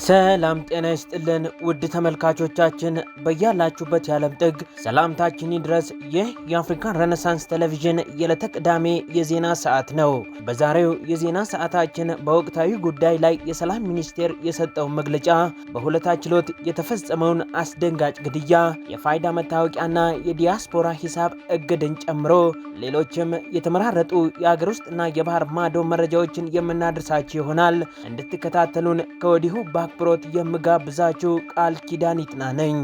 ሰላም ጤና ይስጥልን ውድ ተመልካቾቻችን በያላችሁበት የዓለም ጥግ ሰላምታችን ይድረስ። ይህ የአፍሪካን ሬኔሳንስ ቴሌቪዥን የዕለተ ቅዳሜ የዜና ሰዓት ነው። በዛሬው የዜና ሰዓታችን በወቅታዊ ጉዳይ ላይ የሰላም ሚኒስቴር የሰጠውን መግለጫ፣ በሆለታ ችሎት የተፈጸመውን አስደንጋጭ ግድያ፣ የፋይዳ መታወቂያና የዲያስፖራ ሂሳብ እግድን ጨምሮ ሌሎችም የተመራረጡ የአገር ውስጥና የባህር ማዶ መረጃዎችን የምናደርሳችሁ ይሆናል። እንድትከታተሉን ከወዲሁ በአክብሮት የምጋብዛችሁ ቃል ኪዳን ይጥና ነኝ።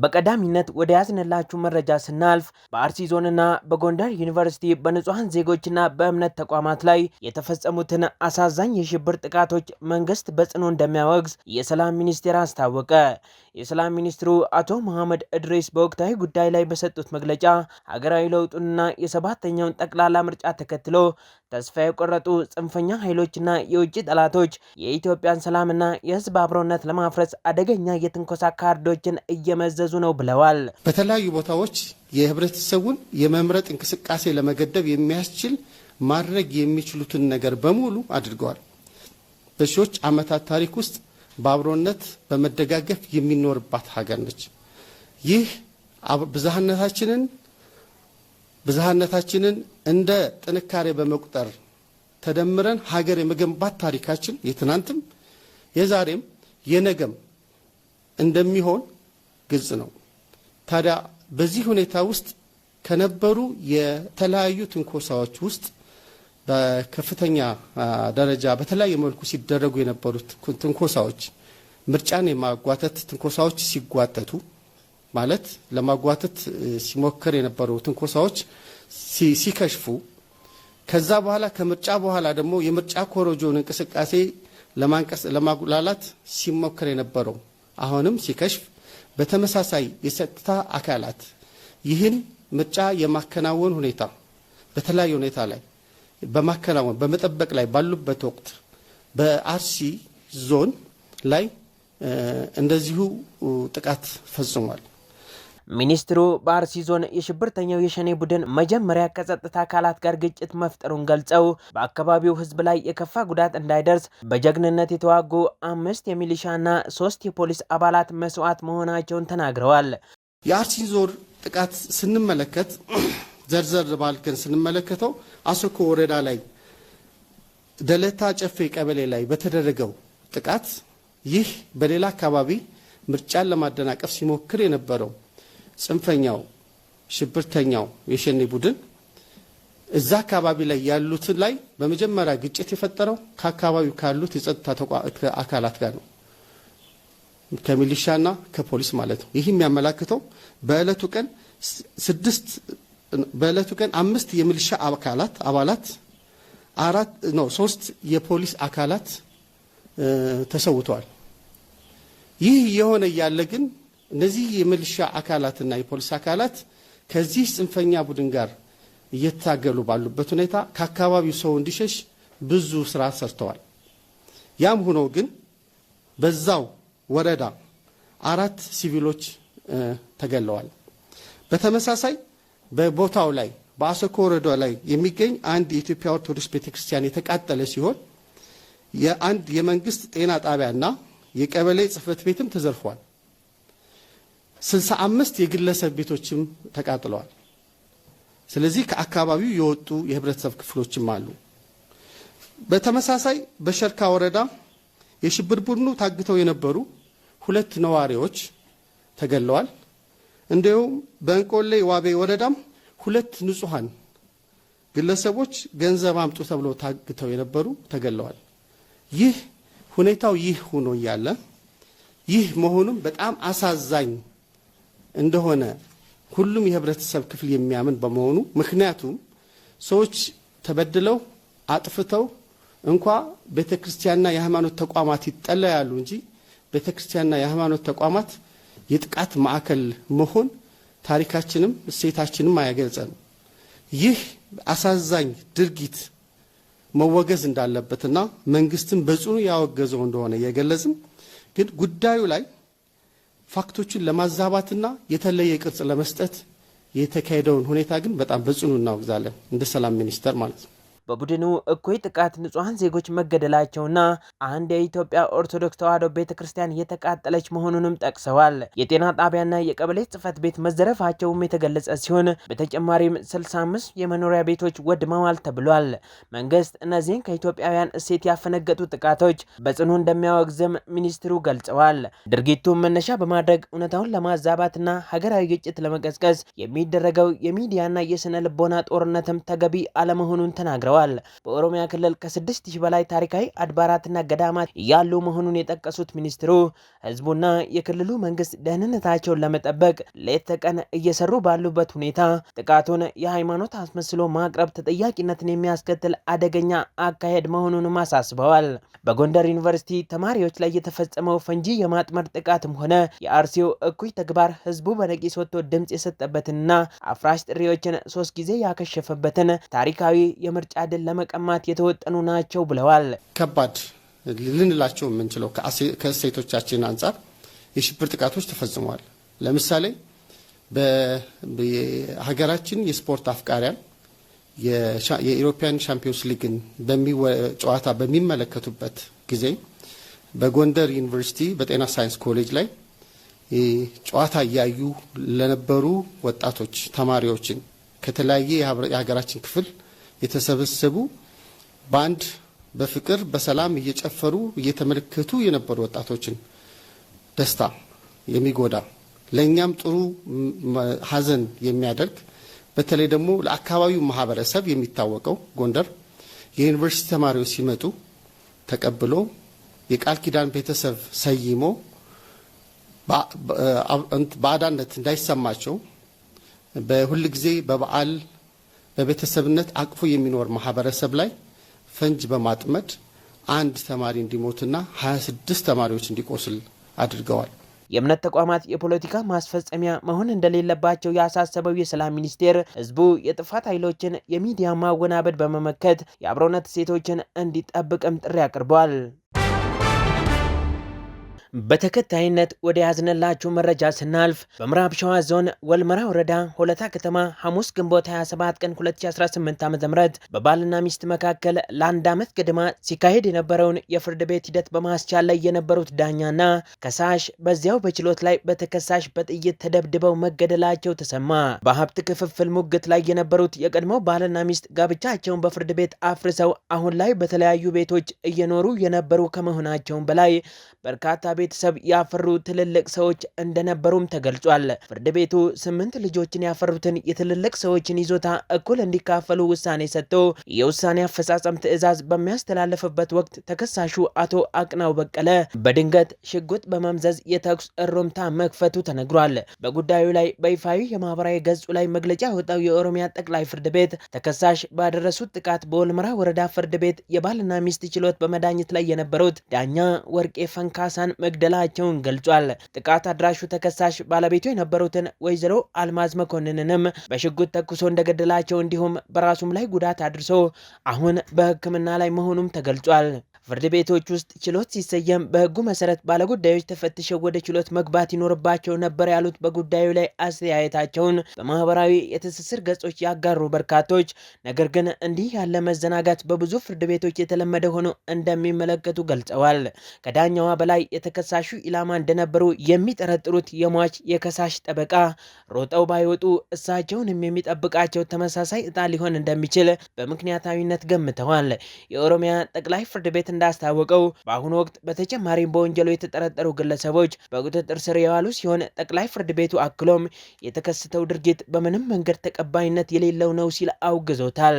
በቀዳሚነት ወደ ያዝንላችሁ መረጃ ስናልፍ በአርሲ ዞንና በጎንደር ዩኒቨርሲቲ በንጹሃን ዜጎችና በእምነት ተቋማት ላይ የተፈጸሙትን አሳዛኝ የሽብር ጥቃቶች መንግስት በጽኑ እንደሚያወግዝ የሰላም ሚኒስቴር አስታወቀ። የሰላም ሚኒስትሩ አቶ መሐመድ እድሪስ በወቅታዊ ጉዳይ ላይ በሰጡት መግለጫ ሀገራዊ ለውጡንና የሰባተኛውን ጠቅላላ ምርጫ ተከትሎ ተስፋ የቆረጡ ጽንፈኛ ኃይሎችና የውጭ ጠላቶች የኢትዮጵያን ሰላምና የህዝብ አብሮነት ለማፍረስ አደገኛ የትንኮሳ ካርዶችን እየመዘዙ ነው ብለዋል። በተለያዩ ቦታዎች የህብረተሰቡን የመምረጥ እንቅስቃሴ ለመገደብ የሚያስችል ማድረግ የሚችሉትን ነገር በሙሉ አድርገዋል። በሺዎች ዓመታት ታሪክ ውስጥ በአብሮነት በመደጋገፍ የሚኖርባት ሀገር ነች። ይህ ብዝሃነታችንን እንደ ጥንካሬ በመቁጠር ተደምረን ሀገር የመገንባት ታሪካችን የትናንትም የዛሬም የነገም እንደሚሆን ግልጽ ነው። ታዲያ በዚህ ሁኔታ ውስጥ ከነበሩ የተለያዩ ትንኮሳዎች ውስጥ በከፍተኛ ደረጃ በተለያየ መልኩ ሲደረጉ የነበሩት ትንኮሳዎች ምርጫን የማጓተት ትንኮሳዎች ሲጓተቱ ማለት ለማጓተት ሲሞከር የነበሩ ትንኮሳዎች ሲከሽፉ ከዛ በኋላ ከምርጫ በኋላ ደግሞ የምርጫ ኮሮጆን እንቅስቃሴ ለማጉላላት ሲሞከር የነበረው አሁንም ሲከሽፍ በተመሳሳይ የጸጥታ አካላት ይህን ምርጫ የማከናወን ሁኔታ በተለያየ ሁኔታ ላይ በማከናወን በመጠበቅ ላይ ባሉበት ወቅት በአርሲ ዞን ላይ እንደዚሁ ጥቃት ፈጽሟል። ሚኒስትሩ በአርሲ ዞን የሽብርተኛው የሸኔ ቡድን መጀመሪያ ከጸጥታ አካላት ጋር ግጭት መፍጠሩን ገልጸው በአካባቢው ሕዝብ ላይ የከፋ ጉዳት እንዳይደርስ በጀግንነት የተዋጉ 5 የሚሊሻና 3 የፖሊስ አባላት መስዋዕት መሆናቸውን ተናግረዋል። የአርሲ ዞን ጥቃት ስንመለከት ዘርዘር ባልከን ስንመለከተው አሶኮ ወረዳ ላይ ደለታ ጨፌ ቀበሌ ላይ በተደረገው ጥቃት ይህ በሌላ አካባቢ ምርጫን ለማደናቀፍ ሲሞክር የነበረው ጽንፈኛው ሽብርተኛው የሸኔ ቡድን እዛ አካባቢ ላይ ያሉት ላይ በመጀመሪያ ግጭት የፈጠረው ከአካባቢው ካሉት የጸጥታ አካላት ጋር ነው፣ ከሚሊሻና ከፖሊስ ማለት ነው። ይህ የሚያመላክተው በእለቱ ቀን 5 የሚሊሻ አባላት 3 የፖሊስ አካላት ተሰውተዋል። ይህ የሆነ ያለ ግን እነዚህ የሚሊሻ አካላትና የፖሊስ አካላት ከዚህ ጽንፈኛ ቡድን ጋር እየታገሉ ባሉበት ሁኔታ ከአካባቢው ሰው እንዲሸሽ ብዙ ስራ ሰርተዋል። ያም ሆኖ ግን በዛው ወረዳ 4 ሲቪሎች ተገለዋል። በተመሳሳይ በቦታው ላይ በአሶኮ ወረዳ ላይ የሚገኝ አንድ የኢትዮጵያ ኦርቶዶክስ ቤተክርስቲያን የተቃጠለ ሲሆን የአንድ የመንግስት ጤና ጣቢያና የቀበሌ ጽህፈት ቤትም ተዘርፏል። 65 የግለሰብ ቤቶችም ተቃጥለዋል። ስለዚህ ከአካባቢው የወጡ የህብረተሰብ ክፍሎችም አሉ። በተመሳሳይ በሸርካ ወረዳ የሽብር ቡድኑ ታግተው የነበሩ 2 ነዋሪዎች ተገለዋል። እንዲሁም በእንቆሌ ዋቤ ወረዳም 2 ንጹሃን ግለሰቦች ገንዘብ አምጡ ተብለው ታግተው የነበሩ ተገለዋል። ይህ ሁኔታው ይህ ሆኖ ያለ ይህ መሆኑም በጣም አሳዛኝ እንደሆነ ሁሉም የህብረተሰብ ክፍል የሚያምን በመሆኑ ምክንያቱም ሰዎች ተበድለው አጥፍተው እንኳ ቤተክርስቲያንና የሃይማኖት ተቋማት ይጠለያሉ እንጂ ቤተክርስቲያንና የሃይማኖት ተቋማት የጥቃት ማዕከል መሆን ታሪካችንም እሴታችንም አይገልጸንም። ይህ አሳዛኝ ድርጊት መወገዝ እንዳለበትና መንግስትም በጽኑ ያወገዘው እንደሆነ የገለጽም ግን ጉዳዩ ላይ ፋክቶችን ለማዛባትና የተለየ ቅርጽ ለመስጠት የተካሄደውን ሁኔታ ግን በጣም በጽኑ እናወግዛለን እንደ ሰላም ሚኒስቴር ማለት ነው። በቡድኑ እኩይ ጥቃት ንጹሐን ዜጎች መገደላቸውና አንድ የኢትዮጵያ ኦርቶዶክስ ተዋሕዶ ቤተክርስቲያን የተቃጠለች መሆኑንም ጠቅሰዋል። የጤና ጣቢያና የቀበሌ ጽሕፈት ቤት መዘረፋቸውም የተገለጸ ሲሆን በተጨማሪም 65 የመኖሪያ ቤቶች ወድመዋል ተብሏል። መንግስት እነዚህን ከኢትዮጵያውያን እሴት ያፈነገጡ ጥቃቶች በጽኑ እንደሚያወግዝም ሚኒስትሩ ገልጸዋል። ድርጊቱን መነሻ በማድረግ እውነታውን ለማዛባትና ሀገራዊ ግጭት ለመቀስቀስ የሚደረገው የሚዲያና የስነ ልቦና ጦርነትም ተገቢ አለመሆኑን ተናግረዋል። በኦሮሚያ ክልል ከ6000 በላይ ታሪካዊ አድባራትና ገዳማት ያሉ መሆኑን የጠቀሱት ሚኒስትሩ ህዝቡና የክልሉ መንግስት ደህንነታቸውን ለመጠበቅ ሌት ተቀን እየሰሩ ባሉበት ሁኔታ ጥቃቱን የሃይማኖት አስመስሎ ማቅረብ ተጠያቂነትን የሚያስከትል አደገኛ አካሄድ መሆኑንም አሳስበዋል። በጎንደር ዩኒቨርሲቲ ተማሪዎች ላይ የተፈጸመው ፈንጂ የማጥመድ ጥቃትም ሆነ የአርሲው እኩይ ተግባር ህዝቡ በነቂስ ወጥቶ ድምፅ የሰጠበትንና አፍራሽ ጥሪዎችን 3 ጊዜ ያከሸፈበትን ታሪካዊ የምርጫ ድል ለመቀማት የተወጠኑ ናቸው ብለዋል። ከባድ ልንላቸው የምንችለው ከእሴቶቻችን አንጻር የሽብር ጥቃቶች ተፈጽመዋል። ለምሳሌ በሀገራችን የስፖርት አፍቃሪያን የኢሮፒያን ሻምፒዮንስ ሊግን ጨዋታ በሚመለከቱበት ጊዜ በጎንደር ዩኒቨርሲቲ በጤና ሳይንስ ኮሌጅ ላይ ጨዋታ እያዩ ለነበሩ ወጣቶች ተማሪዎችን ከተለያየ የሀገራችን ክፍል የተሰበሰቡ በአንድ በፍቅር በሰላም እየጨፈሩ እየተመለከቱ የነበሩ ወጣቶችን ደስታ የሚጎዳ ለእኛም ጥሩ ሀዘን የሚያደርግ በተለይ ደግሞ ለአካባቢው ማህበረሰብ የሚታወቀው ጎንደር የዩኒቨርሲቲ ተማሪዎች ሲመጡ ተቀብሎ የቃል ኪዳን ቤተሰብ ሰይሞ ባዕዳነት እንዳይሰማቸው በሁል ጊዜ በበዓል በቤተሰብነት አቅፎ የሚኖር ማህበረሰብ ላይ ፈንጅ በማጥመድ አንድ ተማሪ እንዲሞትና 26 ተማሪዎች እንዲቆስል አድርገዋል። የእምነት ተቋማት የፖለቲካ ማስፈጸሚያ መሆን እንደሌለባቸው ያሳሰበው የሰላም ሚኒስቴር ህዝቡ የጥፋት ኃይሎችን የሚዲያ ማወናበድ በመመከት የአብሮነት እሴቶችን እንዲጠብቅም ጥሪ አቅርቧል። በተከታይነት ወደ ያዝነላችሁ መረጃ ስናልፍ በምዕራብ ሸዋ ዞን ወልመራ ወረዳ ሆለታ ከተማ ሐሙስ ግንቦት 27 ቀን 2018 ዓ.ም በባልና ሚስት መካከል ለአንድ ዓመት ገደማ ሲካሄድ የነበረውን የፍርድ ቤት ሂደት በማስቻል ላይ የነበሩት ዳኛና ከሳሽ በዚያው በችሎት ላይ በተከሳሽ በጥይት ተደብድበው መገደላቸው ተሰማ። በሀብት ክፍፍል ሙግት ላይ የነበሩት የቀድሞ ባልና ሚስት ጋብቻቸውን በፍርድ ቤት አፍርሰው አሁን ላይ በተለያዩ ቤቶች እየኖሩ የነበሩ ከመሆናቸውም በላይ በርካታ ቤተሰብ ያፈሩ ትልልቅ ሰዎች እንደነበሩም ተገልጿል። ፍርድ ቤቱ 8 ልጆችን ያፈሩትን የትልልቅ ሰዎችን ይዞታ እኩል እንዲካፈሉ ውሳኔ ሰጥቶ የውሳኔ አፈጻጸም ትዕዛዝ በሚያስተላልፍበት ወቅት ተከሳሹ አቶ አቅናው በቀለ በድንገት ሽጉጥ በመምዘዝ የተኩስ እሩምታ መክፈቱ ተነግሯል። በጉዳዩ ላይ በይፋዊ የማህበራዊ ገጹ ላይ መግለጫ ያወጣው የኦሮሚያ ጠቅላይ ፍርድ ቤት ተከሳሽ ባደረሱት ጥቃት በወልመራ ወረዳ ፍርድ ቤት የባልና ሚስት ችሎት በመዳኘት ላይ የነበሩት ዳኛ ወርቄ ፈንካሳን መግደላቸውን ገልጿል። ጥቃት አድራሹ ተከሳሽ ባለቤቱ የነበሩትን ወይዘሮ አልማዝ መኮንንንም በሽጉጥ ተኩሶ እንደገደላቸው እንዲሁም በራሱም ላይ ጉዳት አድርሶ አሁን በሕክምና ላይ መሆኑም ተገልጿል። ፍርድ ቤቶች ውስጥ ችሎት ሲሰየም በሕጉ መሰረት ባለጉዳዮች ተፈትሸው ወደ ችሎት መግባት ይኖርባቸው ነበር ያሉት በጉዳዩ ላይ አስተያየታቸውን በማህበራዊ የትስስር ገጾች ያጋሩ በርካቶች፣ ነገር ግን እንዲህ ያለ መዘናጋት በብዙ ፍርድ ቤቶች የተለመደ ሆኖ እንደሚመለከቱ ገልጸዋል። ከዳኛዋ በላይ የተከሳሹ ኢላማ እንደነበሩ የሚጠረጥሩት የሟች የከሳሽ ጠበቃ ሮጠው ባይወጡ እሳቸውንም የሚጠብቃቸው ተመሳሳይ እጣ ሊሆን እንደሚችል በምክንያታዊነት ገምተዋል። የኦሮሚያ ጠቅላይ ፍርድ ቤት እንዳስታወቀው በአሁኑ ወቅት በተጨማሪም በወንጀሉ የተጠረጠሩ ግለሰቦች በቁጥጥር ስር የዋሉ ሲሆን ጠቅላይ ፍርድ ቤቱ አክሎም የተከሰተው ድርጊት በምንም መንገድ ተቀባይነት የሌለው ነው ሲል አውግዞታል።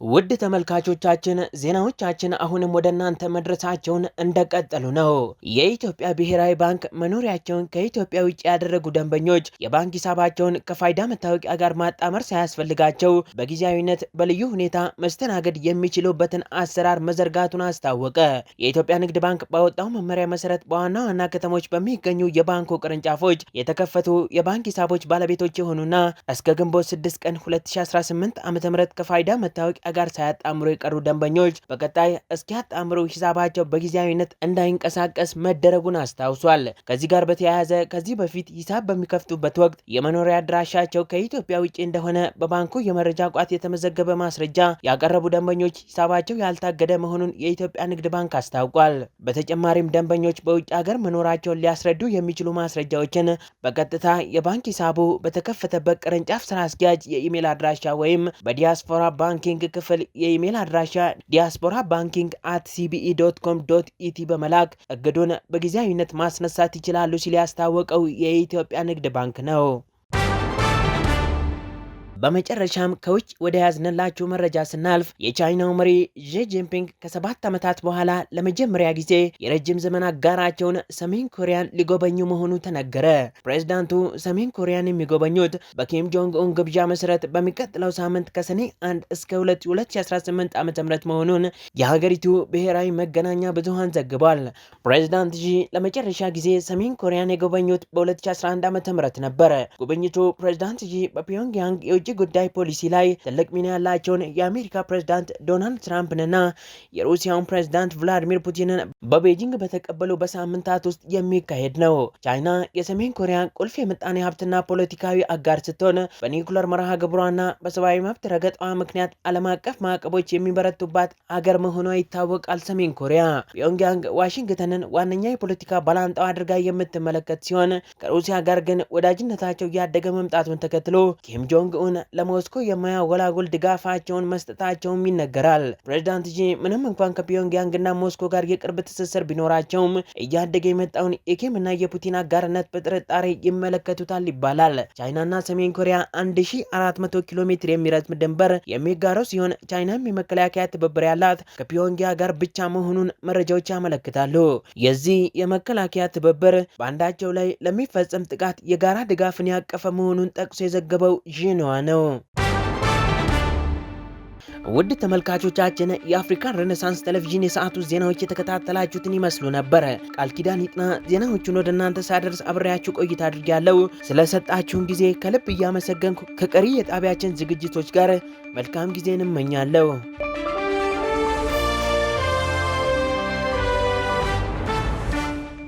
ውድ ተመልካቾቻችን ዜናዎቻችን አሁንም ወደ እናንተ መድረሳቸውን እንደቀጠሉ ነው። የኢትዮጵያ ብሔራዊ ባንክ መኖሪያቸውን ከኢትዮጵያ ውጭ ያደረጉ ደንበኞች የባንክ ሂሳባቸውን ከፋይዳ መታወቂያ ጋር ማጣመር ሳያስፈልጋቸው በጊዜያዊነት በልዩ ሁኔታ መስተናገድ የሚችሉበትን አሰራር መዘርጋቱን አስታወቀ። የኢትዮጵያ ንግድ ባንክ ባወጣው መመሪያ መሰረት በዋና ዋና ከተሞች በሚገኙ የባንኩ ቅርንጫፎች የተከፈቱ የባንክ ሂሳቦች ባለቤቶች የሆኑና እስከ ግንቦት 6 ቀን 2018 ዓ.ም ከፋይዳ መታወቂያ ከኢትዮጵያ ጋር ሳያጣምሩ የቀሩ ደንበኞች በቀጣይ እስኪያጣምሩ ሂሳባቸው በጊዜያዊነት እንዳይንቀሳቀስ መደረጉን አስታውሷል። ከዚህ ጋር በተያያዘ ከዚህ በፊት ሂሳብ በሚከፍቱበት ወቅት የመኖሪያ አድራሻቸው ከኢትዮጵያ ውጭ እንደሆነ በባንኩ የመረጃ ቋት የተመዘገበ ማስረጃ ያቀረቡ ደንበኞች ሂሳባቸው ያልታገደ መሆኑን የኢትዮጵያ ንግድ ባንክ አስታውቋል። በተጨማሪም ደንበኞች በውጭ ሀገር መኖራቸውን ሊያስረዱ የሚችሉ ማስረጃዎችን በቀጥታ የባንክ ሂሳቡ በተከፈተበት ቅርንጫፍ ስራ አስኪያጅ የኢሜል አድራሻ ወይም በዲያስፖራ ባንኪንግ ክፍል የኢሜል አድራሻ diasporabanking@cbe.com.et በመላክ እግዱን በጊዜያዊነት ማስነሳት ይችላሉ ሲል ያስታወቀው የኢትዮጵያ ንግድ ባንክ ነው። በመጨረሻም ከውጭ ወደ ያዝነላችሁ መረጃ ስናልፍ የቻይናው መሪ ዢ ጂንፒንግ ከ7 ዓመታት በኋላ ለመጀመሪያ ጊዜ የረጅም ዘመን አጋራቸውን ሰሜን ኮሪያን ሊጎበኙ መሆኑ ተነገረ። ፕሬዝዳንቱ ሰሜን ኮሪያን የሚጎበኙት በኪም ጆንግ ኡን ግብዣ መሰረት በሚቀጥለው ሳምንት ከሰኔ 1 እስከ 2 2018 ዓ.ም መሆኑን የሀገሪቱ ብሔራዊ መገናኛ ብዙሃን ዘግቧል። ፕሬዝዳንት ዢ ለመጨረሻ ጊዜ ሰሜን ኮሪያን የጎበኙት በ2011 ዓ.ም ነበር። ጉብኝቱ ፕሬዝዳንት ዢ በፒዮንግያንግ የውጭ ጉዳይ ፖሊሲ ላይ ትልቅ ሚና ያላቸውን የአሜሪካ ፕሬዝዳንት ዶናልድ ትራምፕንና የሩሲያውን ፕሬዝዳንት ቭላዲሚር ፑቲንን በቤጂንግ በተቀበሉ በሳምንታት ውስጥ የሚካሄድ ነው። ቻይና የሰሜን ኮሪያ ቁልፍ የምጣኔ ሀብትና ፖለቲካዊ አጋር ስትሆን በኒውክለር መርሃ ግብሯና በሰብአዊ መብት ረገጣዋ ምክንያት ዓለም አቀፍ ማዕቀቦች የሚበረቱባት አገር መሆኗ ይታወቃል። ሰሜን ኮሪያ ፒዮንግያንግ ዋሽንግተንን ዋነኛ የፖለቲካ ባላንጣው አድርጋ የምትመለከት ሲሆን ከሩሲያ ጋር ግን ወዳጅነታቸው እያደገ መምጣቱን ተከትሎ ኪም ጆንግ ኡን ለሞስኮ የማያወላውል ድጋፋቸውን መስጠታቸውም ይነገራል። ፕሬዝዳንት ዢ ምንም እንኳን ከፒዮንግያንግና ሞስኮ ጋር የቅርብ ትስስር ቢኖራቸውም እያደገ የመጣውን የኪምና የፑቲን አጋርነት በጥርጣሬ ይመለከቱታል ይባላል። ቻይናና ሰሜን ኮሪያ 1400 ኪሎ ሜትር የሚረዝም ድንበር የሚጋሩ ሲሆን ቻይናም የመከላከያ ትብብር ያላት ከፒዮንግያንግ ጋር ብቻ መሆኑን መረጃዎች ያመለክታሉ። የዚህ የመከላከያ ትብብር በአንዳቸው ላይ ለሚፈጸም ጥቃት የጋራ ድጋፍን ያቀፈ መሆኑን ጠቅሶ የዘገበው ዢንዋ ነው። ውድ ተመልካቾቻችን የአፍሪካን ሬኔሳንስ ቴሌቪዥን የሰዓቱ ዜናዎች የተከታተላችሁትን ይመስሉ ነበር። ቃል ኪዳን ይጥና ዜናዎቹን ወደ እናንተ ሳደርስ አብሬያችሁ ቆይታ አድርጌያለሁ። ስለሰጣችሁን ጊዜ ከልብ እያመሰገንኩ ከቀሪ የጣቢያችን ዝግጅቶች ጋር መልካም ጊዜን እመኛለሁ።